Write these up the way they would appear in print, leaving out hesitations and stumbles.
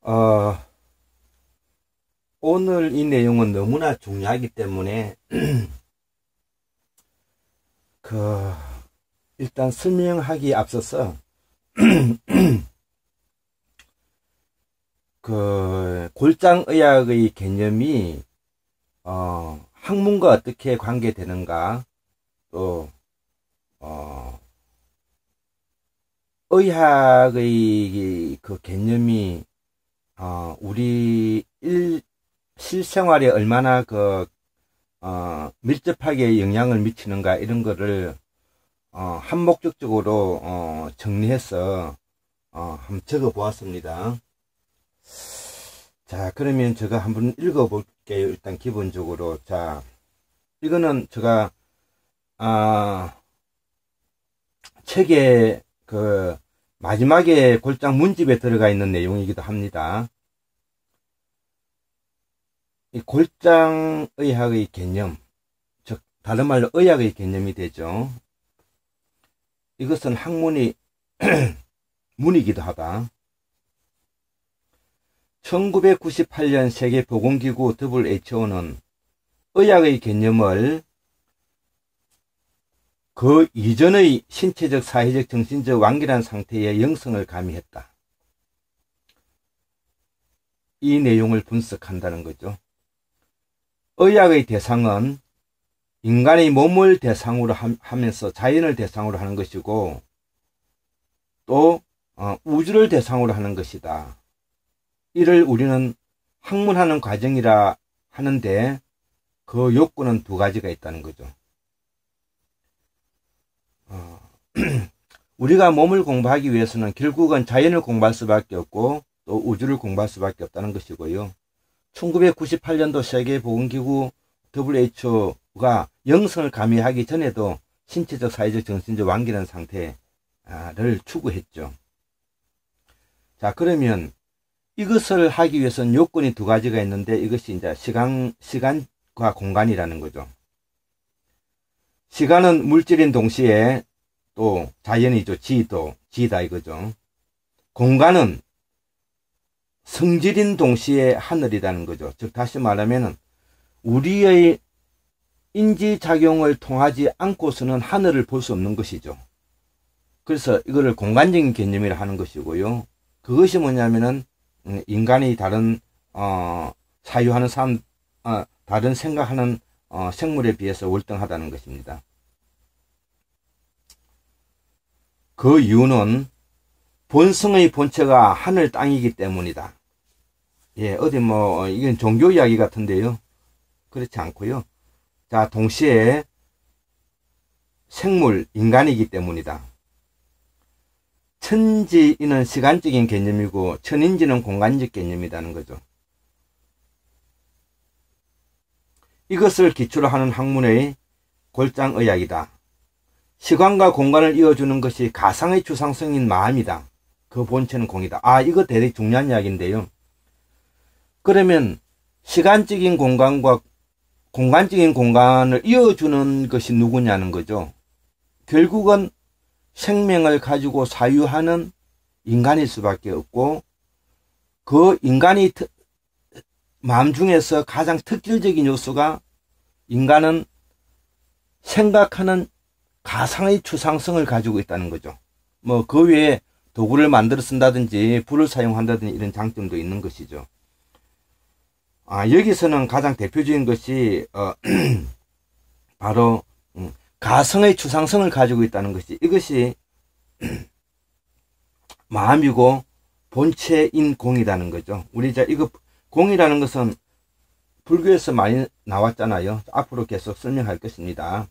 어, 오늘 이 내용은 너무나 중요하기 때문에, 그, 일단 설명하기 앞서서, 골장의학의 개념이, 학문과 어떻게 관계되는가, 또, 의학의 그 개념이, 우리 실생활에 얼마나 밀접하게 영향을 미치는가, 이런 거를, 한목적적으로, 정리해서, 한번 적어 보았습니다. 자, 그러면 제가 한번 읽어 볼게요. 일단 기본적으로. 자, 이거는 제가, 책에 마지막에 골장 문집에 들어가 있는 내용이기도 합니다. 이 골장의학의 개념, 즉 다른 말로 의학의 개념이 되죠. 이것은 학문이 문이기도 하다. 1998년 세계보건기구 WHO는 의학의 개념을 그 이전의 신체적, 사회적, 정신적 완결한 상태의 영성을 가미했다. 이 내용을 분석한다는 거죠. 의학의 대상은 인간의 몸을 대상으로 하면서 자연을 대상으로 하는 것이고, 또 우주를 대상으로 하는 것이다. 이를 우리는 학문하는 과정이라 하는데, 그 요건은 두 가지가 있다는 거죠. 우리가 몸을 공부하기 위해서는 결국은 자연을 공부할 수밖에 없고, 또 우주를 공부할 수밖에 없다는 것이고요. 1998년도 세계보건기구 WHO가 영성을 가미하기 전에도 신체적, 사회적, 정신적 완결한 상태를 추구했죠. 자, 그러면 이것을 하기 위해서는 요건이 두 가지가 있는데, 이것이 이제 시간과 공간이라는 거죠. 시간은 물질인 동시에 또 자연이죠. 지다 이거죠. 공간은 성질인 동시에 하늘이라는 거죠. 즉 다시 말하면 우리의 인지작용을 통하지 않고서는 하늘을 볼 수 없는 것이죠. 그래서 이거를 공간적인 개념이라 하는 것이고요. 그것이 뭐냐면은 인간이 다른 사유하는 사람, 다른 생각하는 생물에 비해서 월등하다는 것입니다. 그 이유는 본성의 본체가 하늘 땅이기 때문이다. 예, 어디 이건 종교 이야기 같은데요. 그렇지 않고요. 자, 동시에 생물, 인간이기 때문이다. 천지는 시간적인 개념이고 천인지는 공간적 개념이라는 거죠. 이것을 기초로 하는 학문의 골장의학이다. 시간과 공간을 이어주는 것이 가상의 추상성인 마음이다. 그 본체는 공이다. 이거 대단히 중요한 이야기인데요. 그러면 시간적인 공간과 공간적인 공간을 이어주는 것이 누구냐는 거죠. 결국은 생명을 가지고 사유하는 인간일 수밖에 없고, 그 인간이 마음 중에서 가장 특질적인 요소가, 인간은 생각하는 가상의 추상성을 가지고 있다는 거죠. 그 외에 도구를 만들어 쓴다든지 불을 사용한다든지 이런 장점도 있는 것이죠. 여기서는 가장 대표적인 것이 바로 가성의 추상성을 가지고 있다는 것이, 이것이 마음이고 본체인 공이라는 거죠. 우리 이거 공이라는 것은 불교에서 많이 나왔잖아요. 앞으로 계속 설명할 것입니다.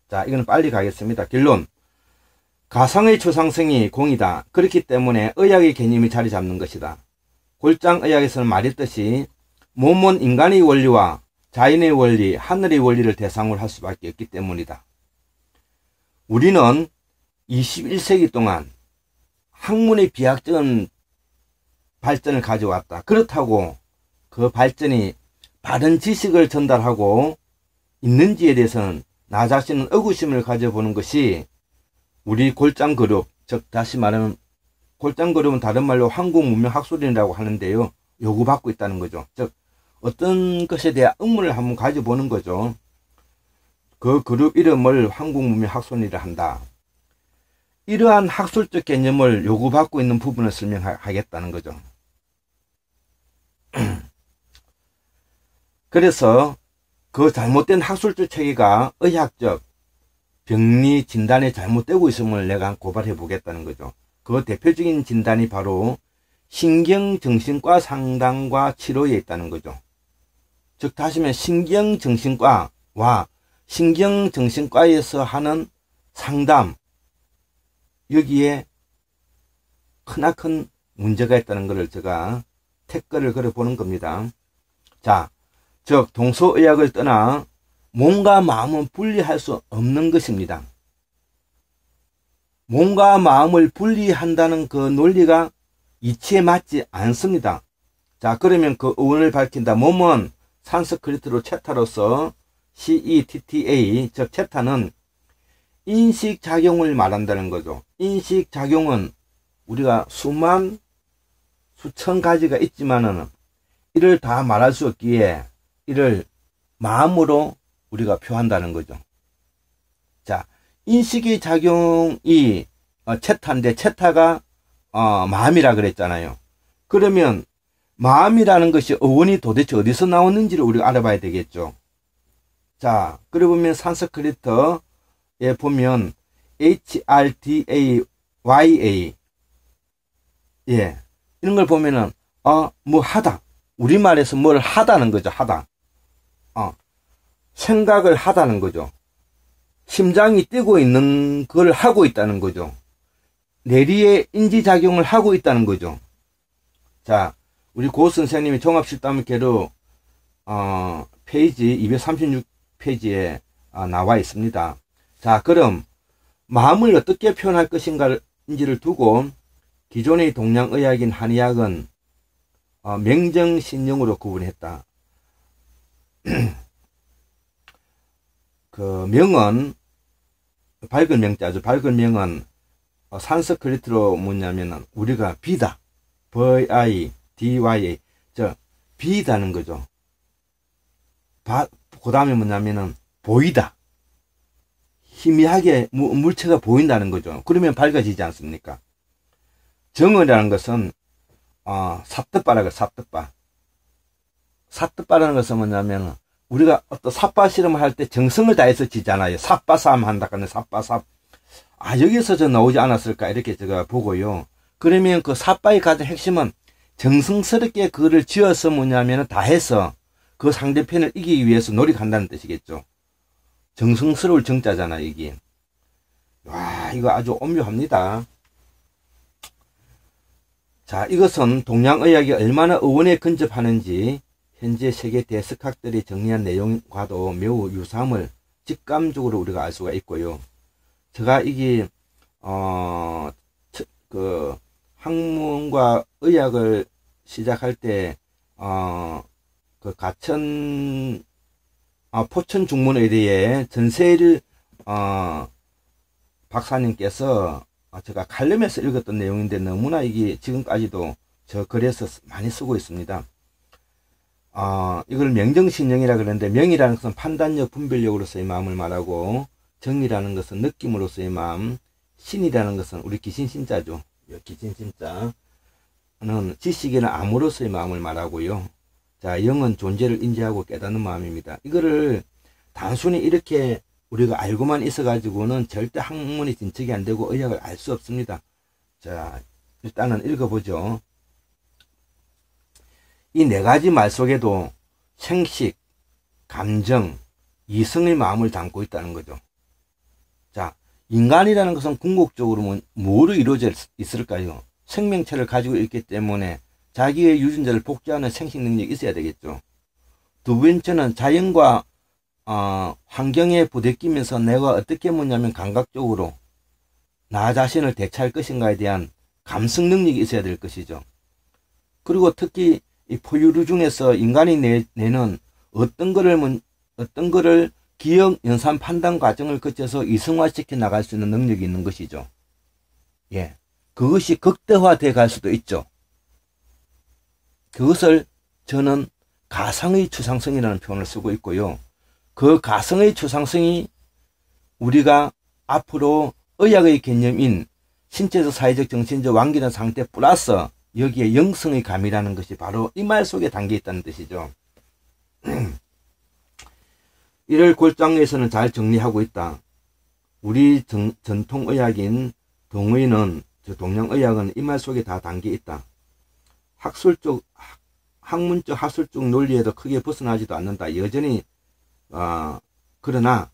자, 이거는 빨리 가겠습니다. 결론. 가상의 추상성이 공이다. 그렇기 때문에 의학의 개념이 자리 잡는 것이다. 골장의학에서는 말했듯이 몸은 인간의 원리와 자연의 원리, 하늘의 원리를 대상으로 할 수밖에 없기 때문이다. 우리는 21세기 동안 학문의 비약적인 발전을 가져왔다. 그렇다고 그 발전이 바른 지식을 전달하고 있는지에 대해서는 나 자신은 의구심을 가져보는 것이 우리 골장그룹, 즉 다시 말하면 골장그룹은 다른 말로 한국문명학술인이라고 하는데요. 요구받고 있다는 거죠. 즉 어떤 것에 대한 의문을 한번 가져보는 거죠. 그 그룹 이름을 한국문명학술이라 한다. 이러한 학술적 개념을 요구받고 있는 부분을 설명하겠다는 거죠. 그래서 그 잘못된 학술적 체계가 의학적 병리 진단에 잘못되고 있음을 내가 고발해 보겠다는 거죠. 그 대표적인 진단이 바로 신경정신과 상담과 치료에 있다는 거죠. 즉 다시 말해 신경정신과와 신경정신과에서 하는 상담, 여기에 크나큰 문제가 있다는 것을 제가 태클을 걸어보는 겁니다. 자, 즉 동서의학을 떠나 몸과 마음은 분리할 수 없는 것입니다. 몸과 마음을 분리한다는 그 논리가 이치에 맞지 않습니다. 자, 그러면 그 의원을 밝힌다. 몸은 산스크리트로 체타로서 CETTA, 즉 체타는 인식작용을 말한다는 거죠. 인식작용은 우리가 수천 가지가 있지만은 이를 다 말할 수 없기에 이를 마음으로 우리가 표한다는 거죠. 자, 인식의 작용이 체타인데 체타가 마음이라 그랬잖아요. 그러면 마음이라는 것이 어원이 도대체 어디서 나왔는지를 우리가 알아봐야 되겠죠. 자, 그래 보면 산스크리트에 보면 HRDAYA, 예, 이런 걸 보면은 뭐 하다, 우리말에서 뭘 하다는 거죠. 하다, 생각을 하다는 거죠. 심장이 뛰고 있는 걸 하고 있다는 거죠. 뇌리에 인지작용을 하고 있다는 거죠. 자, 우리 고 선생님이 종합실담학회로 페이지 236페이지에 나와 있습니다. 자, 그럼 마음을 어떻게 표현할 것인가를 두고 기존의 동양의학인 한의학은 명정신용으로 구분했다. 그 명은 밝은 명자죠. 밝은 명은 산스크리트로 뭐냐면은 우리가 비다, VIDYA, 비다는 거죠. 그 다음에 뭐냐면은 보이다, 희미하게 물체가 보인다는 거죠. 그러면 밝아지지 않습니까? 정이라는 것은 사뜻바라고, 사뜻바. 사뜻바라는 것은 뭐냐면 우리가 어떤 삿바 실험을 할 때 정성을 다해서 지잖아요. 삿바삼 한다 하는 삿바삽. 여기서 저 나오지 않았을까 이렇게 제가 보고요. 그러면 그 삿바의 가장 핵심은 정성스럽게 그거를 지어서 뭐냐면 다해서 그 상대편을 이기기 위해서 노력한다는 뜻이겠죠. 정성스러울 정자잖아, 이게. 와, 이거 아주 오묘합니다. 자, 이것은 동양의학이 얼마나 의원에 근접하는지 현재 세계 대석학들이 정리한 내용과도 매우 유사함을 직감적으로 우리가 알 수가 있고요. 제가 이게 그 학문과 의학을 시작할 때 그 가천 포천 중문의대의 전세일 박사님께서 제가 칼럼에서 읽었던 내용인데 너무나 이게 지금까지도 저 글에서 많이 쓰고 있습니다. 이걸 명정신영이라 그러는데, 명이라는 것은 판단력, 분별력으로서의 마음을 말하고, 정이라는 것은 느낌으로서의 마음, 신이라는 것은 우리 기신신자죠. 기신신자는 지식이나 암으로서의 마음을 말하고요. 자, 영은 존재를 인지하고 깨닫는 마음입니다. 이거를 단순히 이렇게 우리가 알고만 있어가지고는 절대 학문이 진척이 안 되고 의학을 알 수 없습니다. 자, 일단은 읽어보죠. 이 네 가지 말 속에도 생식, 감정, 이성의 마음을 담고 있다는 거죠. 자, 인간이라는 것은 궁극적으로 뭐로 이루어져 있을까요? 생명체를 가지고 있기 때문에 자기의 유전자를 복제하는 생식 능력이 있어야 되겠죠. 두 번째는 자연과 환경에 부대끼면서 내가 어떻게 뭐냐면 감각적으로 나 자신을 대처할 것인가에 대한 감성 능력이 있어야 될 것이죠. 그리고 특히 이 포유류 중에서 인간이 내는 어떤 거를 기억, 연산, 판단 과정을 거쳐서 이성화시켜 나갈 수 있는 능력이 있는 것이죠. 예. 그것이 극대화돼 갈 수도 있죠. 그것을 저는 가상의 추상성이라는 표현을 쓰고 있고요. 그 가상의 추상성이 우리가 앞으로 의학의 개념인 신체적, 사회적, 정신적 완결한 상태 플러스 여기에 영성의 감이라는 것이 바로 이 말 속에 담겨 있다는 뜻이죠. 이를 골장에서는 잘 정리하고 있다. 우리 전통의학인 동의는, 동양의학은 이 말 속에 다 담겨 있다. 학문적 학술적 논리에도 크게 벗어나지도 않는다. 여전히 그러나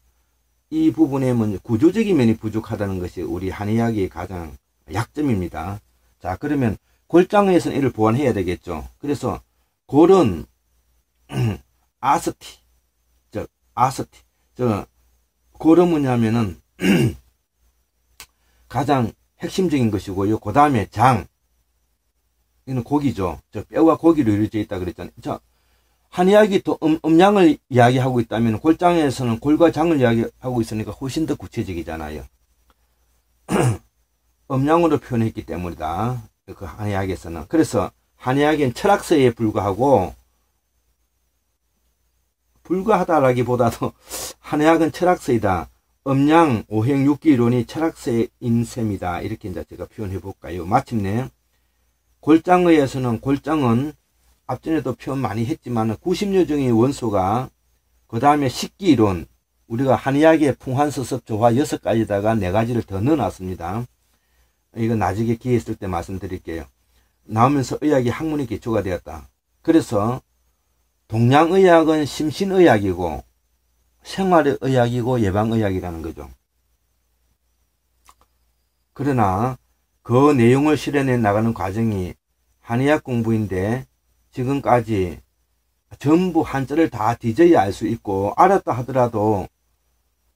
이 부분에 구조적인 면이 부족하다는 것이 우리 한의학의 가장 약점입니다. 자, 그러면 골장에서는 이를 보완해야 되겠죠. 그래서 골은 아스티, 골은 뭐냐면은 가장 핵심적인 것이고요. 그 다음에 장, 이는 고기죠. 뼈와 고기로 이루어져 있다 그랬잖아요. 한의학이 또 음양을 이야기하고 있다면 골장에서는 골과 장을 이야기하고 있으니까 훨씬 더 구체적이잖아요. 음양으로 표현했기 때문이다. 그 한의학에서는. 그래서 한의학은 철학서에 불과하다라기보다도 한의학은 철학서이다. 음양, 오행, 육기 이론이 철학서인 셈이다. 이렇게 이제 제가 표현해 볼까요. 마침내 골장의에서는 골장은 앞전에도 표현 많이 했지만 90여 종의 원소가, 그 다음에 식기이론, 우리가 한의학의 풍환서섭 조화 6가지다가 4가지를 더 넣어놨습니다. 이거 나중에 기회 있을 때 말씀드릴게요. 나오면서 의학이 학문의 기초가 되었다. 그래서 동양의학은 심신의학이고 생활의학이고 예방의학이라는 거죠. 그러나 그 내용을 실현해 나가는 과정이 한의학 공부인데 지금까지 전부 한자를 다 뒤져야 알 수 있고, 알았다 하더라도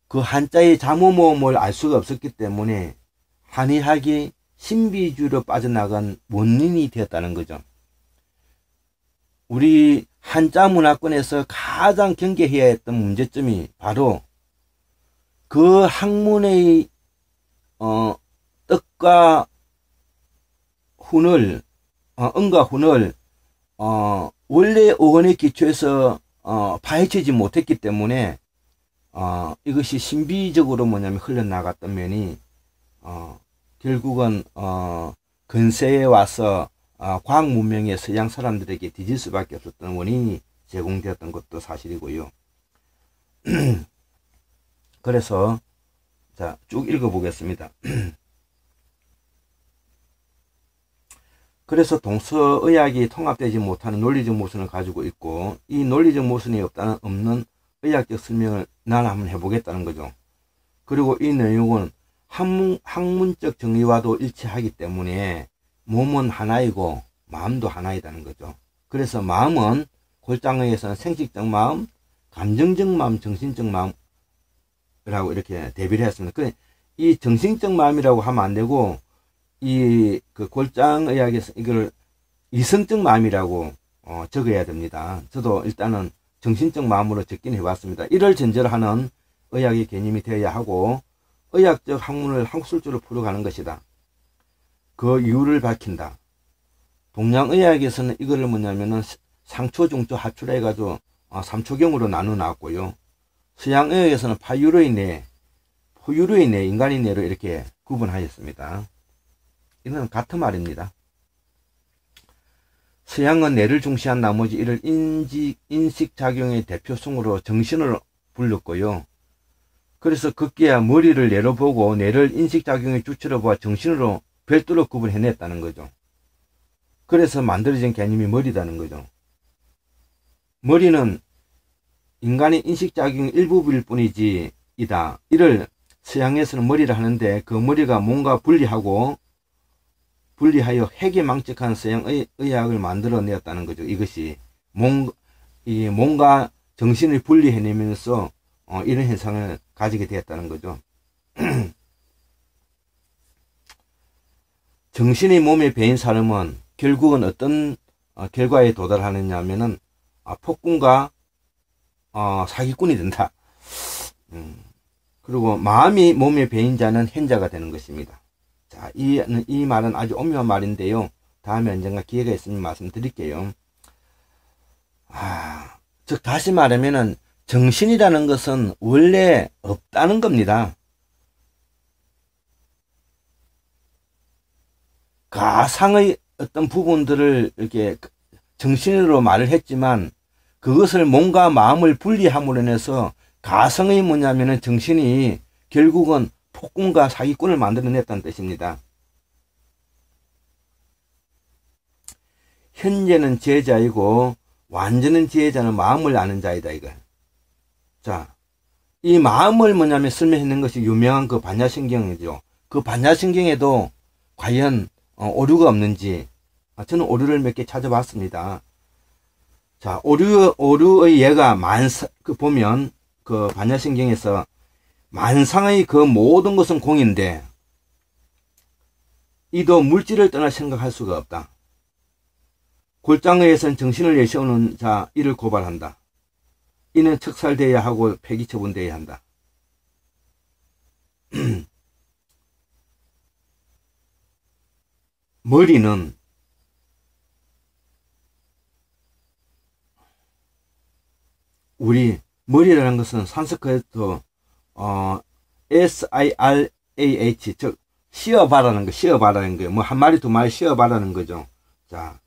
그 한자의 자모모음을 알 수가 없었기 때문에 한의학이 신비주의로 빠져나간 원인이 되었다는 거죠. 우리 한자 문화권에서 가장 경계해야 했던 문제점이 바로 그 학문의 뜻과 훈을, 은과 훈을 원래 어원의 기초에서 파헤치지 못했기 때문에 이것이 신비적으로 흘러나갔던 면이 결국은 근세에 와서 과학 문명의 서양 사람들에게 뒤질 수밖에 없었던 원인이 제공되었던 것도 사실이고요. 그래서 자, 쭉 읽어보겠습니다. 그래서 동서의학이 통합되지 못하는 논리적 모순을 가지고 있고, 이 논리적 모순이 없는 의학적 설명을 나는 한번 해보겠다는 거죠. 그리고 이 내용은 학문적 정의와도 일치하기 때문에 몸은 하나이고 마음도 하나이다는 거죠. 그래서 마음은 골장의에서는 생식적 마음, 감정적 마음, 정신적 마음이라고 이렇게 대비를 했습니다. 이 정신적 마음이라고 하면 안 되고, 그 골장의학에서 이걸 이성적 마음이라고 적어야 됩니다. 저도 일단은 정신적 마음으로 적긴 해왔습니다. 이를 전제로 하는 의학의 개념이 되어야 하고, 의학적 학문을 학술적으로 풀어가는 것이다. 그 이유를 밝힌다. 동양의학에서는 이거를 상초, 중초, 하초라 해가지고 3초경으로 나눠 놨고요. 서양의학에서는 파유로의 뇌, 포유로의 뇌, 인간의 뇌로 이렇게 구분하였습니다. 이는 같은 말입니다. 서양은 뇌를 중시한 나머지 이를 인식작용의 대표성으로 정신을 불렀고요. 그래서 급기야 머리를 뇌로 보고 뇌를 인식작용의 주체로 보아 정신으로 별도로 구분해냈다는 거죠. 그래서 만들어진 개념이 머리다는 거죠. 머리는 인간의 인식작용의 일부분일 뿐이지 이다. 이를 서양에서는 머리를 하는데, 그 머리가 뭔가 분리하여 해괴망측한 서양의학을 만들어내었다는 거죠. 이것이 뭔가 정신을 분리해내면서 이런 현상을 가지게 되었다는 거죠. 정신이 몸에 배인 사람은 결국은 어떤 결과에 도달하느냐 하면은 폭군과 사기꾼이 된다. 그리고 마음이 몸에 배인 자는 hen자가 되는 것입니다. 자, 이 말은 아주 오묘한 말인데요. 다음에 언젠가 기회가 있으면 말씀드릴게요. 즉 다시 말하면은 정신이라는 것은 원래 없다는 겁니다. 가상의 어떤 부분들을 이렇게 정신으로 말을 했지만 그것을 몸과 마음을 분리함으로 인해서 가성의 뭐냐면은 정신이 결국은 폭군과 사기꾼을 만들어냈다는 뜻입니다. 현재는 지혜자이고 완전한 지혜자는 마음을 아는 자이다 이거. 자, 이 마음을 뭐냐면 설명했는 것이 유명한 그 반야신경이죠. 그 반야신경에도 과연 오류가 없는지 저는 오류를 몇 개 찾아봤습니다. 자, 오류의 예가 보면 그 반야신경에서 만상의 그 모든 것은 공인데 이도 물질을 떠나 생각할 수가 없다. 골장의에서는 정신을 내세우는 자 이를 고발한다. 이는 척살되어야 하고 폐기처분되어야 한다. 머리는 우리 머리라는 것은 산스크리트 SIRAH 즉 씌어봐라는 거예요. 뭐 한 마리 두 마리 씌어봐라는 거죠. 자,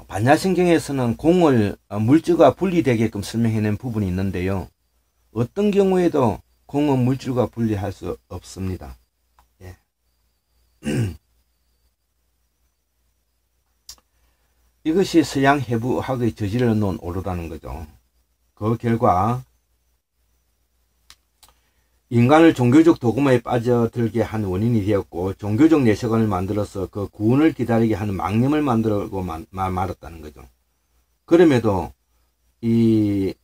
반야신경에서는 공을 물질과 분리되게끔 설명해낸 부분이 있는데요. 어떤 경우에도 공은 물질과 분리할 수 없습니다. 예. 이것이 서양 해부학의 저지를 놓은 오류라는 거죠. 그 결과 인간을 종교적 도구마에 빠져들게 한 원인이 되었고 종교적 내세관을 만들어서 그 구원을 기다리게 하는 망념을 만들고 말았다는 거죠. 그럼에도 이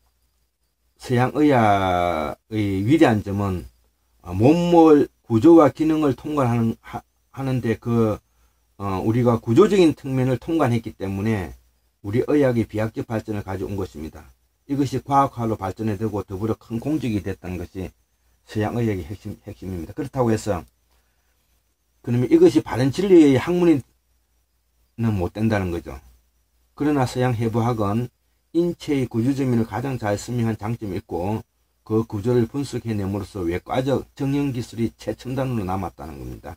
서양의학의 위대한 점은 몸의 구조와 기능을 통과하는데 우리가 구조적인 측면을 통과했기 때문에 우리 의학의 비약적 발전을 가져온 것입니다. 이것이 과학화로 발전되고 더불어 큰 공적이 됐다는 것이 서양의학의 핵심입니다. 그렇다고 해서 그러면 이것이 바른 진리의 학문이 못 된다는 거죠. 그러나 서양 해부학은 인체의 구조조민을 가장 잘 설명한 장점이 있고 그 구조를 분석해냄으로써 외과적 정형기술이 최첨단으로 남았다는 겁니다.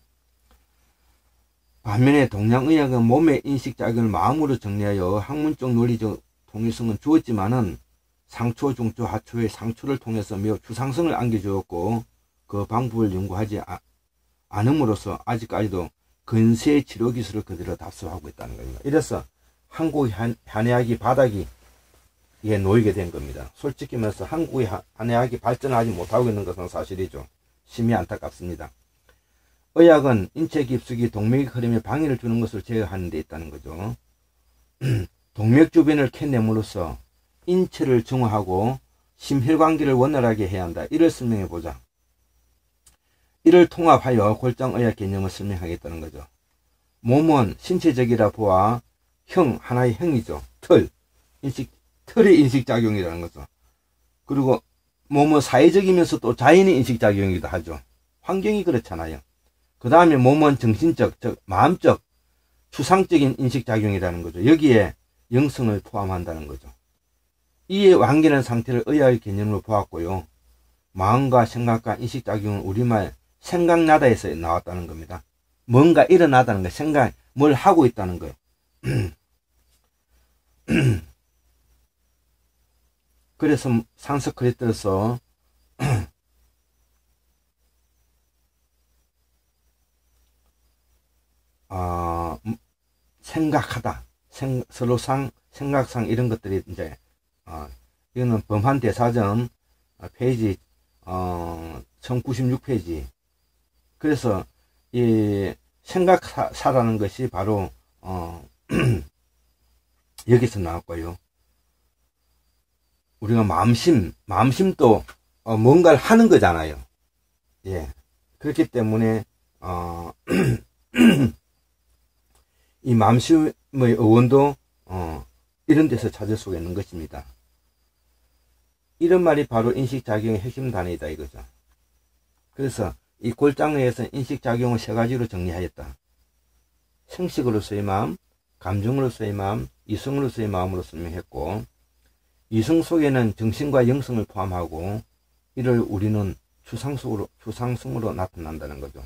반면에 동양의학은 몸의 인식작용을 마음으로 정리하여 학문적 논리적 통일성은 주었지만은 상초, 중초, 하초의 상초를 통해서 매우 추상성을 안겨주었고 그 방법을 연구하지 않음으로써 아직까지도 근세의 치료기술을 그대로 답습하고 있다는 겁니다. 이래서 한국 한의학이 바닥이 놓이게 된 겁니다. 솔직히 말해서 한국의 한의학이 발전하지 못하고 있는 것은 사실이죠. 심히 안타깝습니다. 의학은 인체 깊숙이 동맥의 흐름에 방해를 주는 것을 제어하는 데 있다는 거죠. 동맥 주변을 캐냄으로써 인체를 정화하고 심혈관계를 원활하게 해야 한다. 이를 설명해 보자. 이를 통합하여 골장의학 개념을 설명하겠다는 거죠. 몸은 신체적이라 보아 하나의 형이죠. 털의 인식작용이라는 거죠. 그리고 몸은 사회적이면서 또 자연의 인식작용이기도 하죠. 환경이 그렇잖아요. 그 다음에 몸은 정신적, 즉 마음적, 추상적인 인식작용이라는 거죠. 여기에 영성을 포함한다는 거죠. 이에 완결한 상태를 의학의 개념으로 보았고요. 마음과 생각과 인식작용은 우리말 생각나다에서 나왔다는 겁니다. 뭔가 일어나다는 거예요. 뭘 하고 있다는 거예요. 그래서 산스크리트에서 생각하다, 서로상, 생각상 이런 것들이 이제 이거는 범한대사전 페이지 1096페이지. 그래서 이 생각사라는 것이 바로 여기서 나왔고요. 우리가 마음심도 뭔가를 하는 거잖아요. 예. 그렇기 때문에 이 마음심의 의원도 이런 데서 찾을 수가 있는 것입니다. 이런 말이 바로 인식작용의 핵심 단위이다 이거죠. 그래서 이 골장의에서 인식작용을 세 가지로 정리하였다. 생식으로서의 마음, 감정으로서의 마음, 이성으로서의 마음으로 설명했고, 이성 속에는 정신과 영성을 포함하고 이를 우리는 추상성으로 나타난다는 거죠.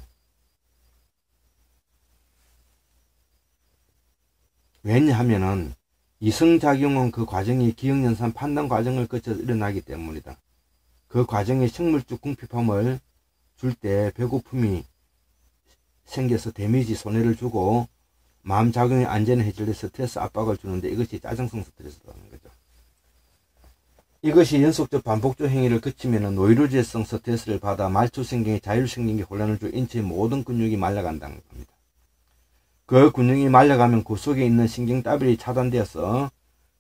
왜냐하면은 이성작용은 그 과정이 기억연산 판단 과정을 거쳐서 일어나기 때문이다. 그 과정에 식물적 궁핍함을 줄 때 배고픔이 생겨서 데미지 손해를 주고 마음작용이 안전을 해줄 때 스트레스 압박을 주는데 이것이 짜증성 스트레스라는 거죠. 이것이 연속적 반복적 행위를 거치면 노이로제성 스트레스를 받아 말초신경이 자율신경이 혼란을 주 인체의 모든 근육이 말라간다는 겁니다. 그 근육이 말라가면 그 속에 있는 신경 따블이 차단되어서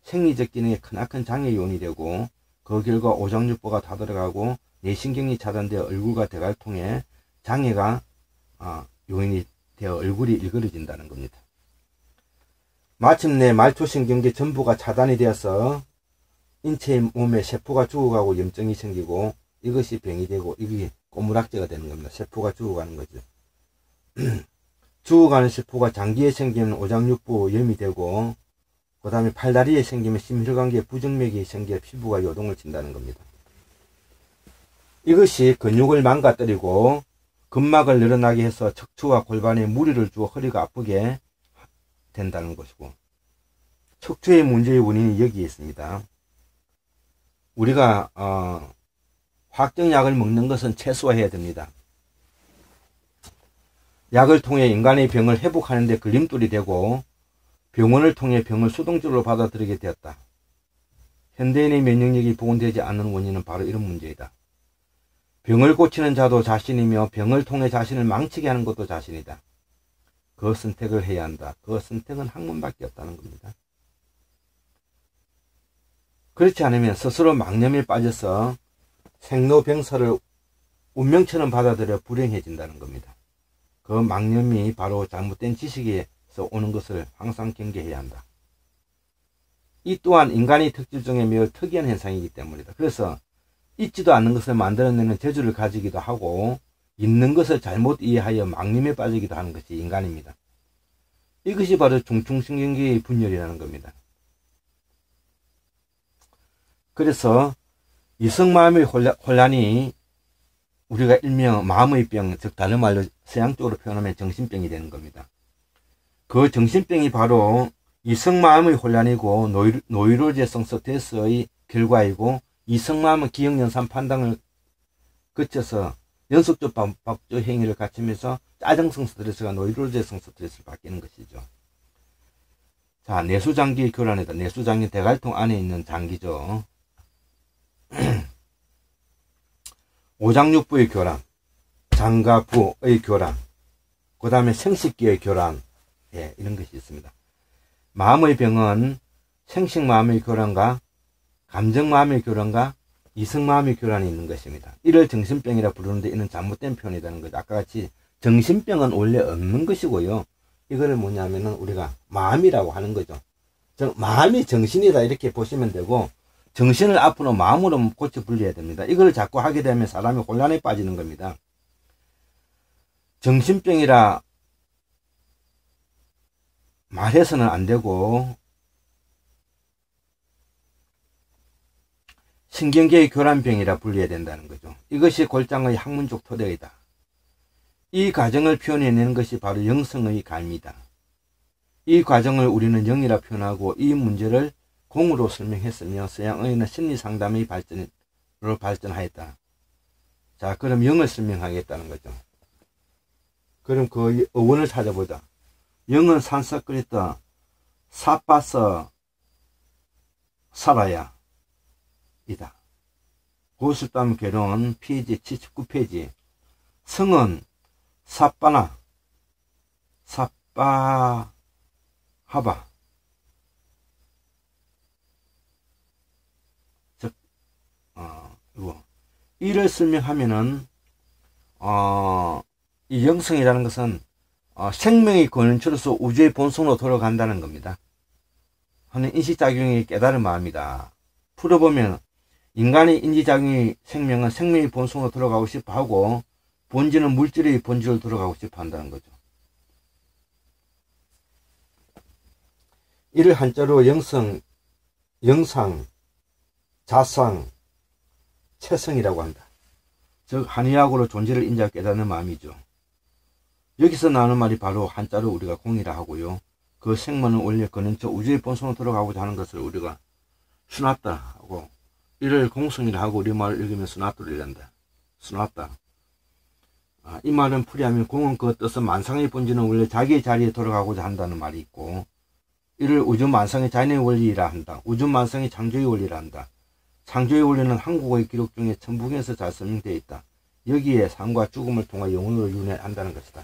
생리적 기능에 크나큰 장애 요인이 되고 그 결과 오장육부가 다 들어가고 뇌신경이 차단되어 얼굴과 대가를 통해 장애가 요인이 되어 얼굴이 일그러진다는 겁니다. 마침내 말초신경계 전부가 차단이 되어서 인체의 몸에 세포가 죽어가고 염증이 생기고 이것이 병이 되고 이게 꼬무락제가 되는 겁니다. 세포가 죽어가는 거죠. 죽어가는 세포가 장기에 생기면 오장육부염이 되고 그 다음에 팔다리에 생기면 심혈관계에 부정맥이 생겨 피부가 요동을 친다는 겁니다. 이것이 근육을 망가뜨리고 근막을 늘어나게 해서 척추와 골반에 무리를 주어 허리가 아프게 된다는 것이고, 척추의 문제의 원인이 여기에 있습니다. 우리가 화학적약을 먹는 것은 최소화해야 됩니다. 약을 통해 인간의 병을 회복하는 데 걸림돌이 되고 병원을 통해 병을 수동적으로 받아들이게 되었다. 현대인의 면역력이 복원되지 않는 원인은 바로 이런 문제이다. 병을 고치는 자도 자신이며 병을 통해 자신을 망치게 하는 것도 자신이다. 그 선택을 해야 한다. 그 선택은 학문밖에 없다는 겁니다. 그렇지 않으면 스스로 망념에 빠져서 생로병사를 운명처럼 받아들여 불행해진다는 겁니다. 그 망념이 바로 잘못된 지식에서 오는 것을 항상 경계해야 한다. 이 또한 인간의 특질 중에 매우 특이한 현상이기 때문이다. 그래서 있지도 않는 것을 만들어내는 재주를 가지기도 하고 있는 것을 잘못 이해하여 망념에 빠지기도 하는 것이 인간입니다. 이것이 바로 중추신경계의 분열이라는 겁니다. 그래서 이성마음의 혼란이 우리가 일명 마음의 병, 즉 다른 말로 서양적으로 표현하면 정신병이 되는 겁니다. 그 정신병이 바로 이성마음의 혼란이고 노이로제성 스트레스의 결과이고, 이성마음은 기억연산 판단을 거쳐서 연속적 반복적 행위를 갖추면서 짜증성 스트레스가 노이로제성 스트레스를 바뀌는 것이죠. 자, 내수장기의 교란이다. 내수장기 대갈통 안에 있는 장기죠. 오장육부의 교란, 장과 부의 교란, 그 다음에 생식기의 교란, 이런 것이 있습니다. 마음의 병은 생식마음의 교란과 감정마음의 교란과 이성마음의 교란이 있는 것입니다. 이를 정신병이라 부르는데 이는 잘못된 표현이라는 거죠. 아까 같이 정신병은 원래 없는 것이고요. 이거를 뭐냐면은 우리가 마음이라고 하는 거죠. 마음이 정신이다 이렇게 보시면 되고, 정신을 앞으로 마음으로 고쳐 분리해야 됩니다. 이걸 자꾸 하게 되면 사람이 혼란에 빠지는 겁니다. 정신병이라 말해서는 안 되고 신경계의 교란병이라 분리해야 된다는 거죠. 이것이 골장의 학문적 토대이다. 이 과정을 표현해내는 것이 바로 영성의 갈미다. 이 과정을 우리는 영이라 표현하고 이 문제를 공으로 설명했으며 서양의는 심리상담의 발전으로 발전하였다. 자, 그럼 영을 설명하겠다는 거죠. 그럼 그 어원을 찾아보자. 영은 산서끓였다. 사빠서 살아야 이다. 고슬담 개론 페이지 79페이지. 성은 사빠나 사빠하바 즉 이를 설명하면은 이 영성이라는 것은 생명의 근원처로서 우주의 본성으로 돌아간다는 겁니다. 하는 인식작용이 깨달은 마음이다. 풀어보면 인간의 인지작용이 생명은 생명의 본성으로 들어가고 싶어 하고, 본질은 물질의 본질로 들어가고 싶어 한다는 거죠. 이를 한자로 영상, 자상, 체성이라고 한다. 즉 한의학으로 존재를 인지하고 깨닫는 마음이죠. 여기서 나오는 말이 바로 한자로 우리가 공이라 하고요. 그 생명은 원래 근원처 우주의 본성으로 들어가고자 하는 것을 우리가 수납다 하고, 이를 공성이라 하고 우리 말을 읽으면 수납도를 이란다. 수납다. 이 말은 풀이하면 공은 그 뜻은 만상의 본질은 원래 자기의 자리에 돌아가고자 한다는 말이 있고, 이를 우주 만상의 자연의 원리라 한다. 우주 만상의 창조의 원리라 한다. 창조의 원리는 한국어의 기록 중에 천부경에서 잘 설명되어 있다. 여기에 삶과 죽음을 통해 영혼으로 윤회한다는 것이다.